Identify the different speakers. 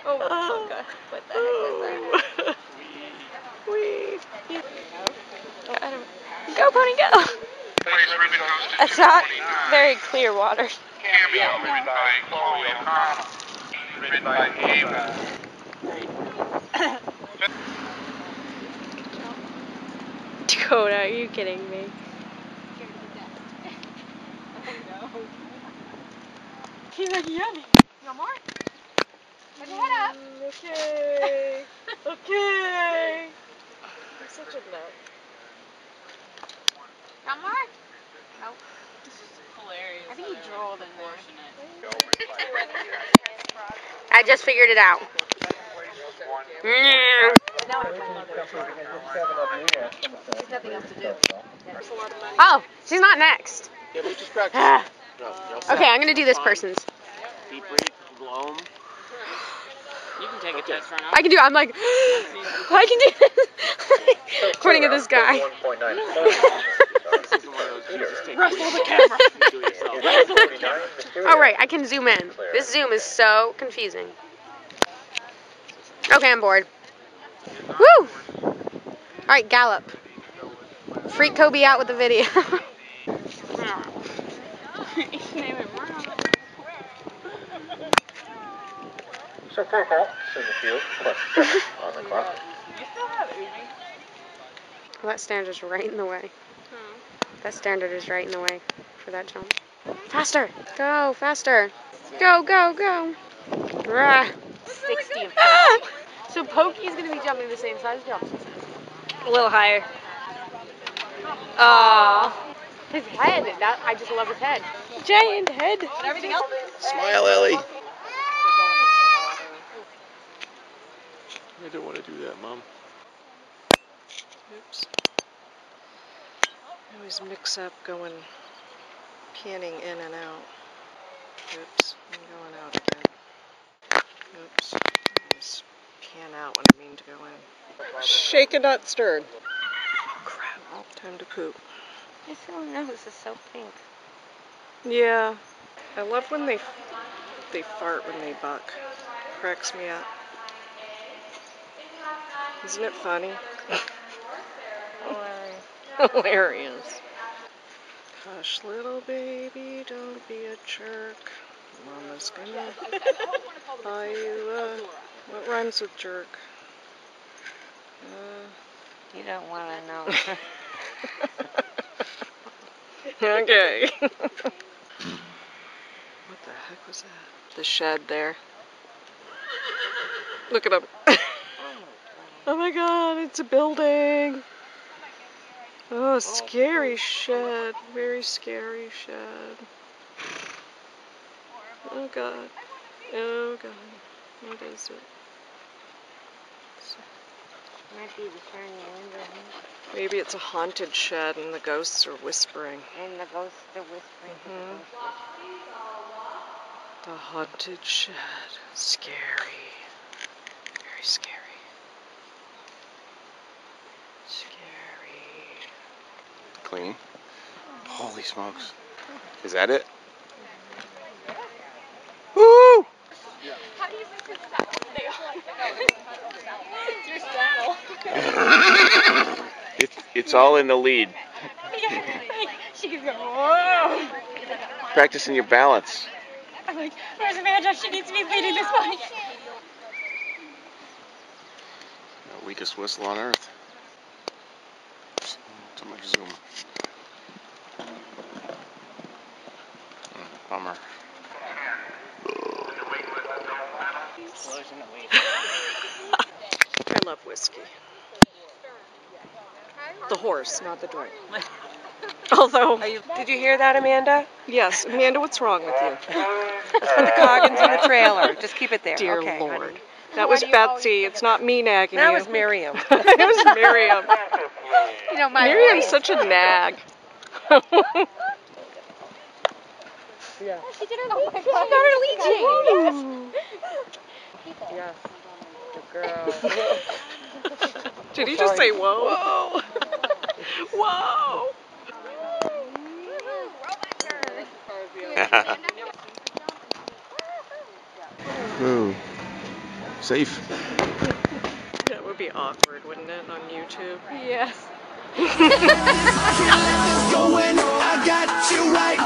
Speaker 1: Oh, God. What the heck was that?
Speaker 2: Wee.
Speaker 1: I don't... Go, pony, go! It's not very clear water. Dakota, are you kidding me? He's like, yummy. No more? Put your head up.
Speaker 2: Okay. Okay. You're such a nut.
Speaker 1: No more? Nope.
Speaker 3: Hilarious.
Speaker 1: I think he drooled in there.
Speaker 3: I
Speaker 1: I just figured it out. Oh, she's not next.
Speaker 4: Yeah, we just practice.
Speaker 1: Okay, I'm gonna do this person's.
Speaker 4: Deep breathe, blow 'em.
Speaker 3: You can take a test run out.
Speaker 1: I can do it. I'm like, I can do this. Pointing at this guy.
Speaker 3: Wrestle the camera.
Speaker 1: Oh, right, I can zoom in. This zoom is so confusing. Okay, I'm bored. Woo! Alright, Gallop. Freak Kobe out with the video.
Speaker 5: So 4 o'clock in the field, plus 7 on the clock.
Speaker 1: Well, that standard is right in the way. That standard is right in the way for that jump. Faster! Go, faster! Go, go, go! Rah. 60 of Pokey. So Pokey's gonna be jumping the same size jump.
Speaker 3: A little higher.
Speaker 1: Aww. His head, I just love his head. Giant head.
Speaker 3: But everything else.
Speaker 4: Smile, Ellie. I don't want to do that, Mom.
Speaker 2: Oops. I always mix up going, panning in and out. Oops, I'm going out again. Oops, I always pan out when I mean to go in. Shake and not stirred. Crap, time to poop.
Speaker 1: His little nose is so pink.
Speaker 2: Yeah, I love when they fart when they buck. Cracks me up. Isn't it funny? Hilarious. Hush, little baby, don't be a jerk. Mama's gonna buy you, what rhymes with jerk?
Speaker 1: You don't want to know.
Speaker 2: Okay. What the heck was that? The shed there. Look at him. Oh my god, it's a building. Oh, scary shed. Very scary shed. Oh god. Oh god. What is it?
Speaker 1: Might be the shiny window.
Speaker 2: Maybe it's a haunted shed and the ghosts are whispering.
Speaker 1: And the ghosts are whispering.
Speaker 2: The haunted shed. Scary. Very scary. Scary.
Speaker 4: Clean. Holy smokes. Is that it? Woo!
Speaker 1: How do you think it's that? It's your saddle.
Speaker 4: It's all in the lead.
Speaker 1: She keeps going, whoa!
Speaker 4: Practicing your balance.
Speaker 1: I'm like, where's Amanda? She needs to be leading this bike.
Speaker 4: The weakest whistle on earth. Too much zoom. Bummer.
Speaker 2: I love whiskey. The horse, not the drink. Although,
Speaker 3: Did you hear that, Amanda?
Speaker 2: yes, Amanda, what's wrong with you?
Speaker 3: The Coggins in the trailer. Just keep it there.
Speaker 2: Dear
Speaker 3: okay,
Speaker 2: Lord.
Speaker 3: honey.
Speaker 2: That was Betsy. It's not me nagging
Speaker 3: That
Speaker 2: you.
Speaker 3: was Miriam.
Speaker 2: It was Miriam.
Speaker 1: You know, my
Speaker 2: Miriam's such a nag.
Speaker 1: Yeah. She did her lead change. She got her lead change.
Speaker 3: Yes. Good girl.
Speaker 2: Did he just say whoa? Whoa.
Speaker 4: Ooh. Safe.
Speaker 2: That would be awkward, wouldn't it, on YouTube?
Speaker 1: Yes.
Speaker 6: Going, I got you right